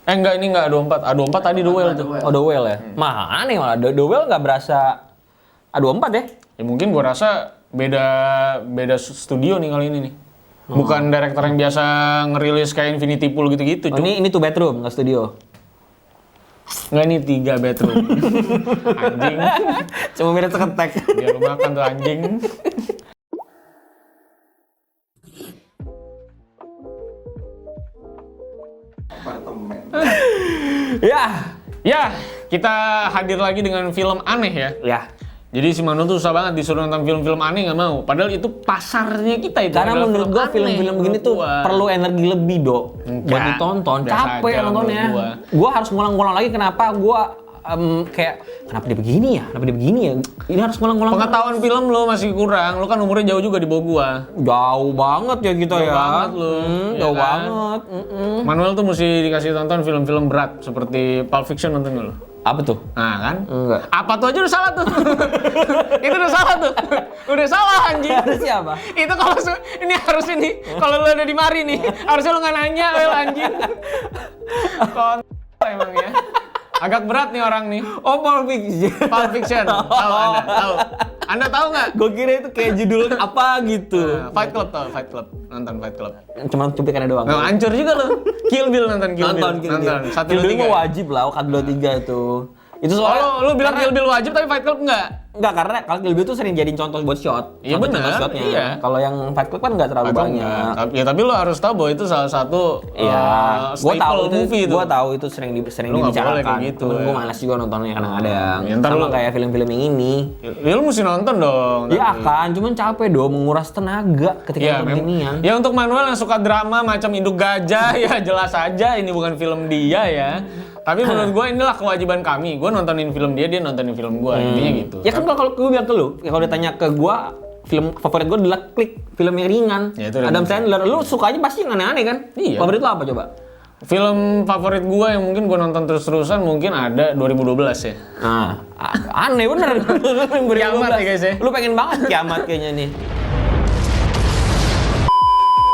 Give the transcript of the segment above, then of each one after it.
Enggak, ini enggak A24. A24 tadi The Whale tuh. Oh, The Whale ya? Mana nih malah The Whale nggak berasa A24 ya? Ya mungkin gua rasa beda studio nih kali ini nih. Bukan director yang biasa ngerilis kayak Infinity Pool gitu-gitu. Oh, ini 2 bedroom, nggak studio. Enggak, ini 3 bedroom. Anjing. Cuma beda seketek. Biar lu makan tuh anjing. Ya, kita hadir lagi dengan film aneh ya. Ya. Jadi si Manu tuh susah banget disuruh nonton film-film aneh, nggak mau. Padahal itu pasarnya kita itu. Karena adalah menurut gua aneh, film-film begini tuh perlu energi lebih, Dok. Buat ditonton. biasa Capek aja nontonnya. menurut Gua harus ngulang-ngulang lagi kenapa gua kayak kenapa dia begini ya? Kenapa dia begini ya? Ini harus ngulang-ngulang. Pengetahuan film lo masih kurang. Lo kan umurnya jauh juga di bawah gua. Jauh banget ya kita Jauh ya. banget lo. Ya Jauh kan? banget. Manuel tuh mesti dikasih tonton film-film berat seperti Pulp Fiction, nonton nggak lo? Apa tuh? Nah kan? Enggak. Apa tuh aja udah salah tuh. Itu udah salah tuh. Udah salah anjing. Harusnya apa? Itu kalau ini harus ini. Kalau lu ada di mari nih, harusnya lu nggak nanya, Wel anjing. Emang ya. Agak berat nih orang nih. Oh, Pulp Fiction. Pulp Fiction. Tahu Anda? Tahu. Anda tahu nggak? Gue kira itu kayak judul apa gitu. Fight Club tahu, Fight Club. Nonton Fight Club. Cuma cuplikannya doang. Nah, hancur juga lu. Kill Bill nonton Kill Bill. Nonton Kill Bill. Nonton. 1, Kill 2, Bill 3. mah wajib lah, kan 2, 3 itu. Itu soalnya Oh, lu bilang Kill Bill wajib tapi Fight Club enggak? enggak, karena kalau Kill Bill tuh sering jadiin contoh buat shot. Iya, Contoh bener, shotnya. iya. Kalau yang Fight Club kan enggak terlalu Atau banyak. enggak? Ya tapi lu harus tahu bahwa itu salah satu Iya, gua tahu staple movie itu. Gua tahu itu sering Lu nggak boleh dibicarakan. kayak gitu, Cuman ya. gua malas juga nontonnya kadang-kadang. Ya, ntar Sama lu- kayak film-film yang ini. Ya lu mesti nonton dong. Ya akan, cuman capek dong menguras tenaga ketika Ya, nonton beginian. ya untuk Manuel yang suka drama macam Induk Gajah ya jelas aja ini bukan film dia ya. Tapi menurut gue inilah kewajiban kami. Gue nontonin film dia, dia nontonin film gue. Intinya gitu. Ya kan kalau gue bilang ke lu, ya kalau ditanya ke gua, film favorit gua adalah Klik, film yang ringan. Ya, itu Adam ringan. Sandler, lu sukanya pasti yang aneh-aneh kan? Iya. Favorit lu apa coba? Film favorit gue yang mungkin gue nonton terus-terusan mungkin ada 2012 ya. Nah, aneh bener. Kiamat ya, guys, ya. Lu pengen banget kiamat kayaknya nih.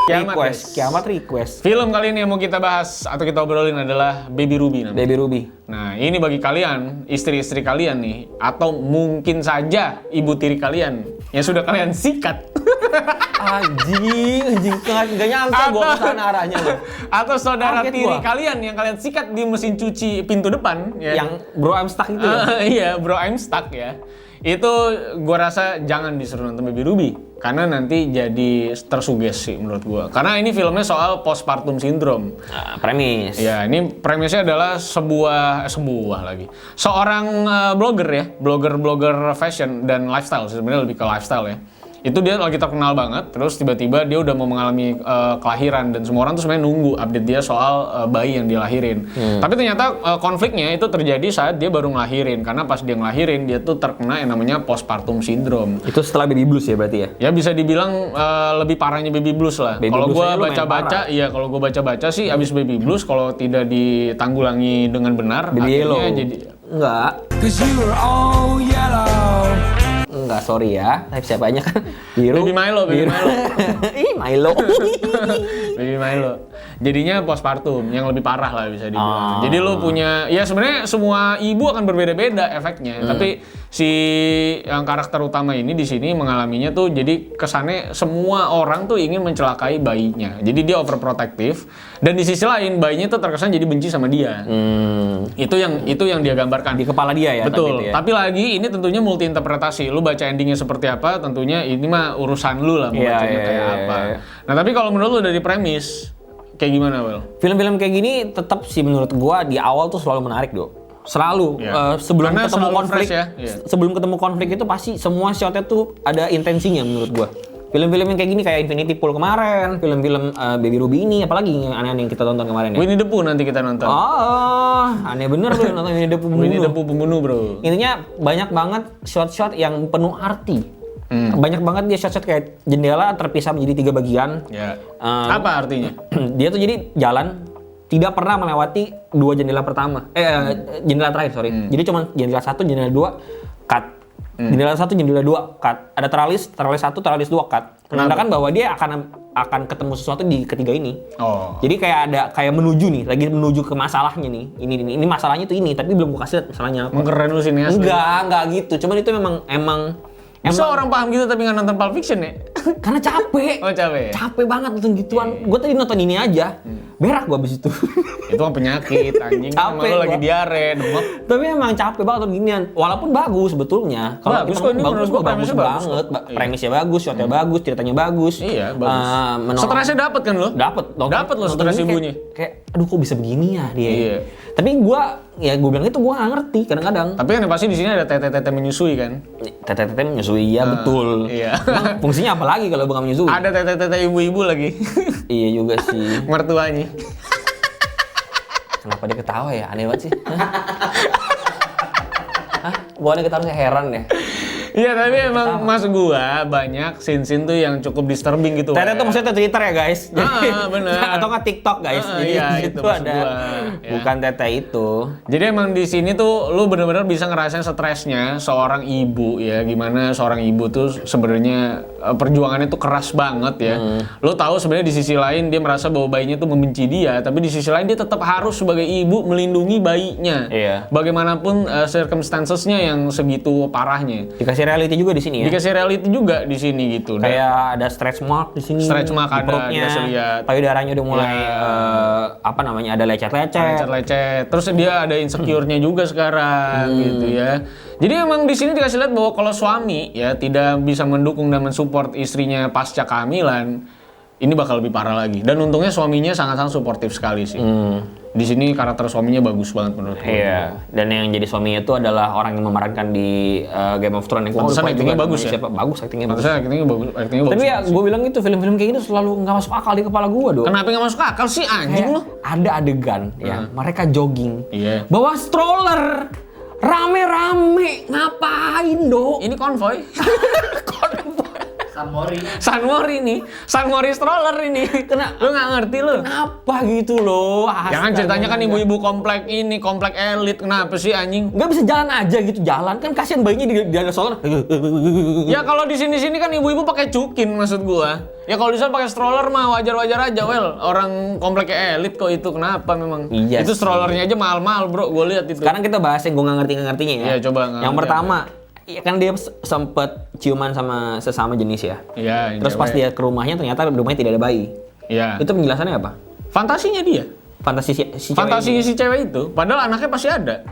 Kiamat, guys. Kiamat request. Film kali ini yang mau kita bahas atau kita obrolin adalah Baby Ruby namanya. Baby Ruby. Nah, ini bagi kalian, istri-istri kalian nih, atau mungkin saja ibu tiri kalian yang sudah kalian sikat. Anjing, nggak nyangka gua kesana arahnya lu. Atau saudara Kaget tiri gua. kalian yang kalian sikat di mesin cuci pintu depan. Ya. Yang bro I'm stuck itu ya. Iya, bro, I'm stuck ya. Itu gua rasa jangan disuruh nonton Baby Ruby. Karena nanti jadi tersugesti menurut gua. Karena ini filmnya soal postpartum syndrome. Nah, premis. Ya, ini premisnya adalah sebuah lagi. Seorang blogger ya, blogger fashion dan lifestyle, sebenarnya lebih ke lifestyle ya. Itu dia lagi terkenal banget, terus tiba-tiba dia udah mau mengalami kelahiran dan semua orang tuh sebenarnya nunggu update dia soal bayi yang dilahirin. Tapi ternyata konfliknya itu terjadi saat dia baru ngelahirin, karena pas dia ngelahirin dia tuh terkena yang namanya postpartum syndrome. Itu setelah baby blues ya berarti ya? Ya bisa dibilang lebih parahnya baby blues lah. Baby Kalau blues gua aja lumayan baca-baca, parah. iya kalau gua baca-baca sih abis baby blues kalau tidak ditanggulangi dengan benar, Baby yellow. jadi Enggak. 'Cause you were all yellow. Enggak, sorry ya. Type siapanya kan biru. Baby Milo, Baby biru. Milo. Ih, Milo. Baby Milo. Jadinya postpartum yang lebih parah lah bisa dibilang. Jadi lu punya, ya sebenarnya semua ibu akan berbeda-beda efeknya. Tapi si yang karakter utama ini di sini mengalaminya tuh jadi kesannya semua orang tuh ingin mencelakai bayinya. Jadi dia overprotective dan di sisi lain bayinya tuh terkesan jadi benci sama dia. Itu yang dia gambarkan. Di kepala dia ya. Betul. Tapi itu ya. Tapi lagi ini tentunya multi interpretasi. Lu baca endingnya seperti apa, tentunya ini mah urusan lu lah mau Iya, bacanya iya, kayak iya, apa. iya. Nah, tapi kalau menurut lu dari premis kayak gimana, Wel? Film-film kayak gini tetap sih menurut gua di awal tuh selalu menarik, Dok. Selalu Iya. sebelum Karena ketemu selalu konflik, fresh ya. Iya. sebelum ketemu konflik itu pasti semua shotnya tuh ada intensinya menurut gua. Film-film yang kayak gini kayak Infinity Pool kemarin, film-film Baby Ruby ini, apalagi yang aneh-aneh yang kita tonton kemarin ya. Winnie the Pooh nanti kita nonton. Oh, aneh bener tuh yang nonton Winnie the Pooh Winnie the pembunuh. Pooh pembunuh, Bro. Intinya banyak banget shot-shot yang penuh arti. Banyak banget dia shot-shot kayak jendela terpisah menjadi 3 bagian. Ya. Eh, Apa artinya? Dia tuh jadi jalan tidak pernah melewati 2 jendela pertama. Jendela terakhir, sorry. Jadi cuma jendela 1, jendela 2 cut. Jendela 1, jendela 2 cut. Ada teralis 1, teralis 2 cut. Menandakan bahwa dia akan ketemu sesuatu di ketiga ini. Oh. Jadi kayak menuju nih, lagi menuju ke masalahnya nih. Ini masalahnya tuh ini, tapi belum gua kasih lihat masalahnya apa. Keren lu sini asli. Enggak gitu. Cuman itu emang Bisa orang paham gitu tapi nggak nonton Pulp Fiction ya? karena capek. Oh capek. Capek banget nonton gituan. Gue tadi nonton ini aja. Berak gue abis itu. Itu kan penyakit anjing. Capek Emang lu lagi gua. diare, demam. Tapi emang capek banget nonton ginian. Walaupun bagus sebetulnya. Bagus kok, ini menurut gua bagus premisnya bagus banget. kok. Iya. Premisnya bagus, shotnya bagus, ceritanya bagus. Iya, bagus. Stresnya dapet kan lo? Dapet. Dapet lo stres ibunya. Kayak aduh kok bisa begini ya dia. Iya. Tapi gue bilang itu gue nggak ngerti kadang-kadang. Tapi kan pasti di sini ada tete-tete menyusui kan? Tete-tete menyusui ya betul. Iya. Emang fungsinya apa lagi kalau bukan menyusui? Ada tete-tete ibu-ibu lagi. Iya juga sih. Mertuanya. Kenapa dia ketawa ya? Aneh banget sih. Hah? Bukannya ketawa saya heran ya. Iya tapi emang maksud gua banyak scene-scene tuh yang cukup disturbing gitu. Tete tuh maksudnya Twitter ya guys. Bener. Atau nggak TikTok guys. Jadi iya, itu itu maksud ada. gua. Ya. Bukan Tete itu. Jadi emang di sini tuh lu bener-bener bisa ngerasain stresnya seorang ibu ya, gimana seorang ibu tuh sebenarnya perjuangannya tuh keras banget ya. Lu tahu sebenarnya di sisi lain dia merasa bahwa bayinya tuh membenci dia, tapi di sisi lain dia tetap harus sebagai ibu melindungi bayinya. Iya. Bagaimanapun circumstances-nya yang segitu parahnya. Dikasih reality juga di sini ya. Dikasih reality juga di sini gitu. Dan Kayak ada stretch mark di sini. Stretch mark di ada, perutnya. dikasih lihat. Payudaranya udah mulai Ya. ada lecet-lecet. lecet-lecet. Terus dia ada insecure-nya juga sekarang gitu ya. Jadi emang di sini dikasih lihat bahwa kalau suami ya tidak bisa mendukung dan mensupport istrinya pasca kehamilan, ini bakal lebih parah lagi. Dan untungnya suaminya sangat-sangat suportif sekali sih. Di sini karakter suaminya bagus banget menurut gue. Iya, dan yang jadi suaminya itu adalah orang yang memerankan di Game of Thrones. Pantesan actingnya bagus ya? Siapa? Bagus actingnya bagus. Pantesan actingnya bagus. Tapi ya gue bilang itu film-film kayak gitu selalu nggak masuk akal di kepala gue dong. Kenapa nggak masuk akal sih anjing Kayak lu? ada adegan ya, mereka jogging, Iya. bawa stroller, rame-rame, ngapain dong? Ini konvoy. Sunmori stroller ini. Lu nggak ngerti lu? Kenapa gitu loh? Jangan ceritanya kan ibu-ibu komplek ini, komplek elit. Kenapa sih anjing? Nggak bisa jalan aja gitu, jalan kan kasihan bayinya di ada stroller. Ya kalau di sini-sini kan ibu-ibu pakai cukin maksud gua. Ya kalau di sana pakai stroller mah wajar-wajar aja, orang kompleknya elit kok itu kenapa memang? Iya itu sih. strollernya aja mahal-mahal, Bro. Gua lihat itu. Sekarang kita bahas yang gue nggak ngertinya ya. Iya, coba nggak Yang ngerti pertama, ya kan dia sempet ciuman sama sesama jenis ya. Iya, Terus pas dia ke rumahnya ternyata di rumahnya tidak ada bayi. Iya. Itu penjelasannya apa? Fantasinya dia. Fantasi si cewek Fantasi ini. si cewek itu. Padahal anaknya pasti ada.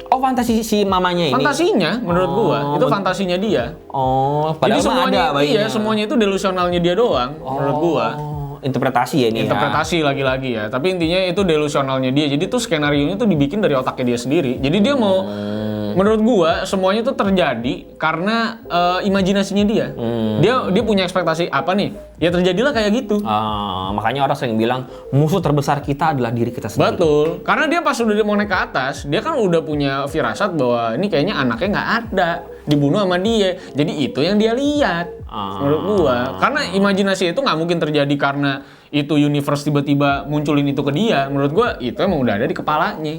Oh, fantasi si mamanya ini. Fantasinya menurut gua itu fantasinya dia. Oh, padahal Jadi mah semuanya ada bayinya. iya, semuanya itu delusionalnya dia doang menurut gua. Oh, interpretasi ya ini. Interpretasi lagi-lagi ya, tapi intinya itu delusionalnya dia. Jadi tuh skenario-nya tuh dibikin dari otaknya dia sendiri. Jadi dia mau, menurut gua semuanya tuh terjadi karena imajinasinya dia. Dia punya ekspektasi apa nih? Ya terjadilah kayak gitu. Makanya orang sering bilang musuh terbesar kita adalah diri kita sendiri. Betul, karena dia pas udah mau naik ke atas, dia kan udah punya firasat bahwa ini kayaknya anaknya nggak ada, dibunuh sama dia. Jadi itu yang dia lihat, menurut gua. Karena imajinasi itu nggak mungkin terjadi karena itu universe tiba-tiba munculin itu ke dia. Menurut gua itu emang udah ada di kepalanya.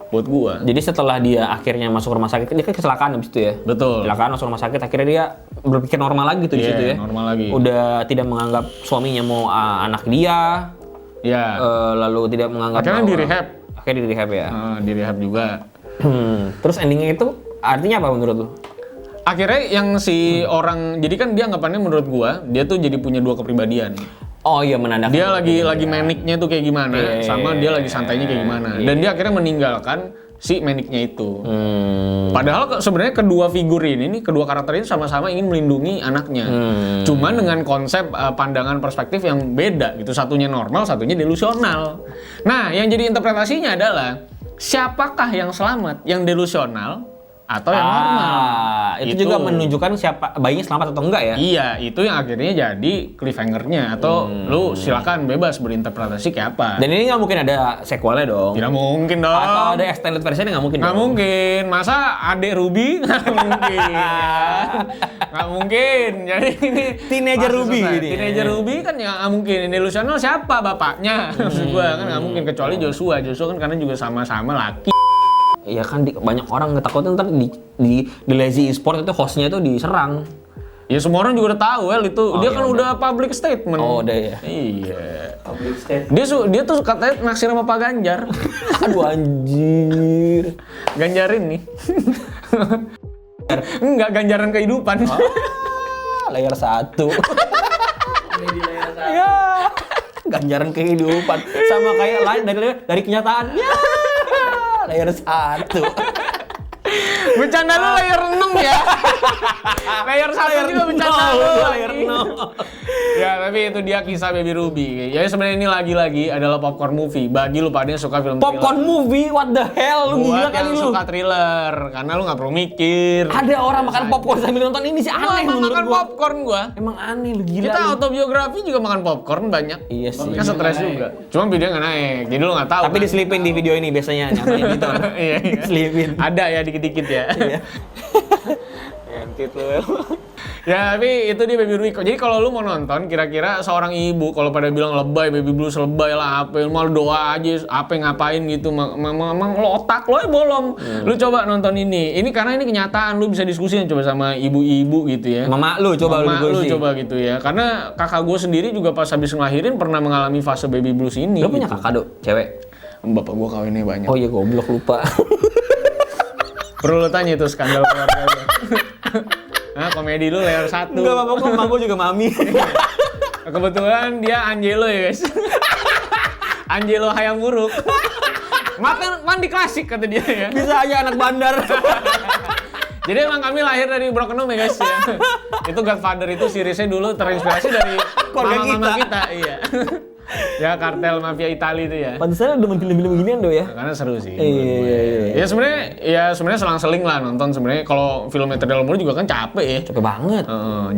Buat gua. Jadi setelah dia akhirnya masuk rumah sakit, dia kan kecelakaan habis itu ya. Betul. Kecelakaan masuk rumah sakit, akhirnya dia berpikir normal lagi tuh di Iya, situ ya. normal lagi. Udah tidak menganggap suaminya mau anak dia, Ya. lalu tidak menganggap Akhirnya bahwa- di rehab. Akhirnya di rehab ya. Di rehab juga. Terus endingnya itu artinya apa menurut lu? Akhirnya yang si orang, jadi kan dia anggapannya menurut gua, dia tuh jadi punya dua kepribadian. Oh iya, menandakan Dia lagi maniknya tuh kayak gimana, Iya, sama dia lagi santainya kayak gimana. Dan dia akhirnya meninggalkan si maniknya itu. Padahal sebenarnya kedua figur ini nih, kedua karakter ini sama-sama ingin melindungi anaknya. Cuman dengan konsep pandangan perspektif yang beda gitu. Satunya normal, satunya delusional. Nah, yang jadi interpretasinya adalah siapakah yang selamat? Yang delusional atau yang normal? Itu juga menunjukkan siapa bayinya selamat atau enggak ya? Iya, itu yang akhirnya jadi cliffhanger-nya. Atau lu silakan bebas berinterpretasi kayak apa. Dan ini nggak mungkin ada sequelnya dong. Tidak mungkin dong. Atau ada extended versionnya nggak mungkin. Nggak dong. mungkin. Masa adek Ruby? Nggak mungkin. Ya. Nggak mungkin. Jadi ini Teenager masa Ruby selesai. ini. Teenager Ruby kan ya nggak mungkin. Ini delusional siapa bapaknya? Maksud gua kan nggak mungkin kecuali Joshua. Joshua kan karena juga sama-sama laki. Iya kan banyak orang ngetakutin ntar di Lazy Esport itu hostnya itu diserang. Ya semua orang juga udah tahu itu dia iya, kan udah public statement. Oh udah ya. Iya. Public statement. Dia tuh katanya naksir sama Pak Ganjar. Aduh anjir. Ganjarin nih. Enggak ganjaran kehidupan. Layar 1. Ya. Ganjaran kehidupan sama kayak lain dari kenyataan. Ya. Layar 1. Bercanda lu layar 6 ya. Layar 1 juga bercanda lu. Layar 0. Ya, tapi itu dia kisah Baby Ruby. Ya sebenarnya ini lagi-lagi adalah popcorn movie. Bagi lu pada yang suka film Popcorn movie, what the hell? Lu gila buat kali yang lu. suka thriller, karena lu nggak perlu mikir. Ada orang makan popcorn sambil nonton ini sih Gua aneh emang menurut makan gua. popcorn gua. Emang aneh lu gila. Kita lu. autobiografi juga makan popcorn banyak. Iya sih. Kan stres juga. Cuma video nggak naik, jadi lu nggak tahu. Tapi kan? diselipin di video ini biasanya nyamain gitu. Iya, iya. Diselipin. Ada ya dikit-dikit ya. Iya. Entit lu. Ya, tapi itu dia Baby Ruby. Jadi kalau lu mau nonton, kira-kira seorang ibu kalau pada bilang lebay, Baby Blues lebay lah, apa mal doa aja, apa ngapain gitu, memang lo otak lo bolong. Lu coba nonton ini. Ini karena ini kenyataan, lu bisa diskusiin coba sama ibu-ibu gitu ya. Mama lu coba Mama lu diskusi. coba gitu ya. Karena kakak gue sendiri juga pas habis ngelahirin pernah mengalami fase Baby Blues ini. Lu punya gitu. kakak, Dok? Cewek? Bapak gue kawinnya banyak. Oh iya goblok lupa. Perlu lu tanya itu skandal keluarga lu. Nah, komedi lu layar 1. Enggak apa-apa, kok emak gua juga mami. Kebetulan dia Angelo ya guys. Angelo Hayam Buruk. Makan mandi klasik kata dia ya. Bisa aja anak bandar. Jadi emang kami lahir dari Broken Home ya guys ya. Itu Godfather itu seriesnya dulu terinspirasi dari Keluarga mama-mama kita. kita. Iya. Ya kartel mafia Itali itu ya. Pantesan demen film-film beginian Do ya. Karena seru sih. Iya. Ya sebenarnya selang-seling lah nonton sebenarnya kalau film Eternial Umur juga kan capek ya. Capek banget.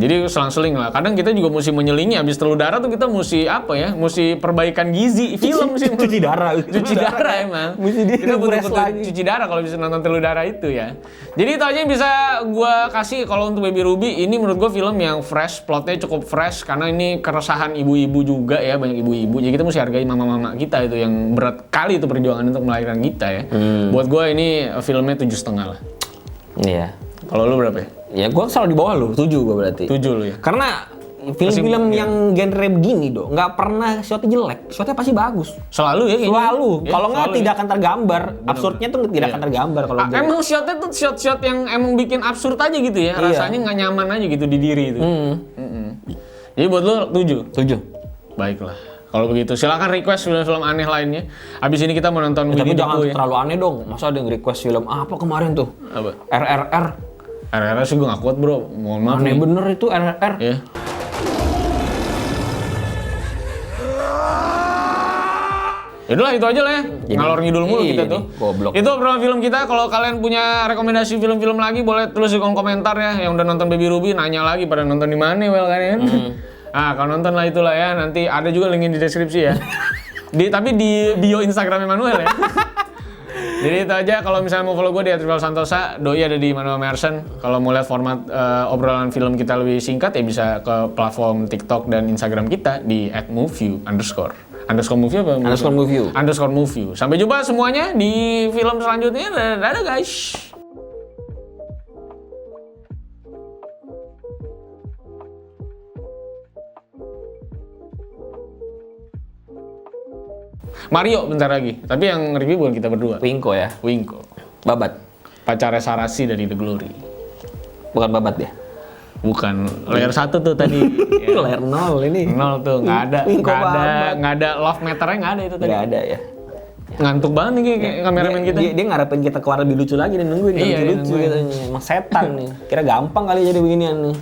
Jadi selang-seling lah. Kadang kita juga mesti menyelingi habis telur darah tuh kita mesti apa ya? Mesti perbaikan gizi film sih. Cuci darah. Cuci darah emang. Mesti Kita di-refresh butuh lagi. cuci darah kalau bisa nonton telur darah itu ya. Jadi itu aja yang bisa gua kasih kalau untuk Baby Ruby. Ini menurut gua film yang fresh, plotnya cukup fresh karena ini keresahan ibu-ibu juga ya, banyak ibu-ibu. Jadi kita mesti hargai mama-mama kita itu yang berat kali itu perjuangan untuk melahirkan kita ya. Buat gua ini filmnya 7,5 lah. Iya. Kalau lu berapa ya? Ya gua selalu di bawah lu, 7 gua berarti. 7 lu ya? Karena film-film yang genre begini Do, nggak pernah shotnya jelek, shotnya pasti bagus. Selalu ya kayaknya. Selalu. Ya, Kalau nggak selalu tidak ya. akan tergambar. Absurdnya tuh tidak akan tergambar kalau jelek. Emang shotnya tuh shot-shot yang emang bikin absurd aja gitu ya. Iya. Rasanya nggak nyaman aja gitu di diri itu. Jadi buat lu 7? 7. Baiklah. Kalau begitu silakan request film-film aneh lainnya. Abis ini kita mau nonton Tapi Winnie the jangan Pooh ya. terlalu aneh dong. Masa ada yang request film apa kemarin tuh? Apa? RRR. RRR sih gue gak kuat bro. Mohon maaf Aneh nih. bener itu RRR. Ya. Yaudah itu aja lah ya. Ngalor ngidul mulu Iya kita nih, tuh. goblok. Itu obrolan film kita. Kalau kalian punya rekomendasi film-film lagi boleh tulis di kolom komentar ya. Yang udah nonton Baby Ruby nanya lagi pada nonton di mana well kan ya. Ah, kalau nonton lah itulah ya. Nanti ada juga linknya di deskripsi ya. Tapi di bio Instagram Manuel ya. Jadi itu aja. Kalau misalnya mau follow gue di @rivalsantosa, Doi ada di Manuel Merson. Kalau mau lihat format obrolan film kita lebih singkat ya bisa ke platform TikTok dan Instagram kita di @moveview_. Underscore movie apa? Underscore movie. Underscore movie. Sampai jumpa semuanya di film selanjutnya. Dadah guys. Mario bentar lagi. Tapi yang review bukan kita berdua. Winko ya. Winko. Babat. Pacarnya Sarasi dari The Glory. Bukan babat ya. Bukan. Layar 1 tuh tadi. Ya. Layar 0 ini. 0 tuh. Nggak Winko ada. Babat. Nggak ada love meternya nggak ada itu tadi. Nggak ada ya. Ngantuk banget nih kayak kameramen kita. Dia ngarepin kita keluar lebih lucu lagi dan nungguin Iya, lucu-lucu nungguin. gitu. Emang setan nih. Kira gampang kali jadi beginian nih.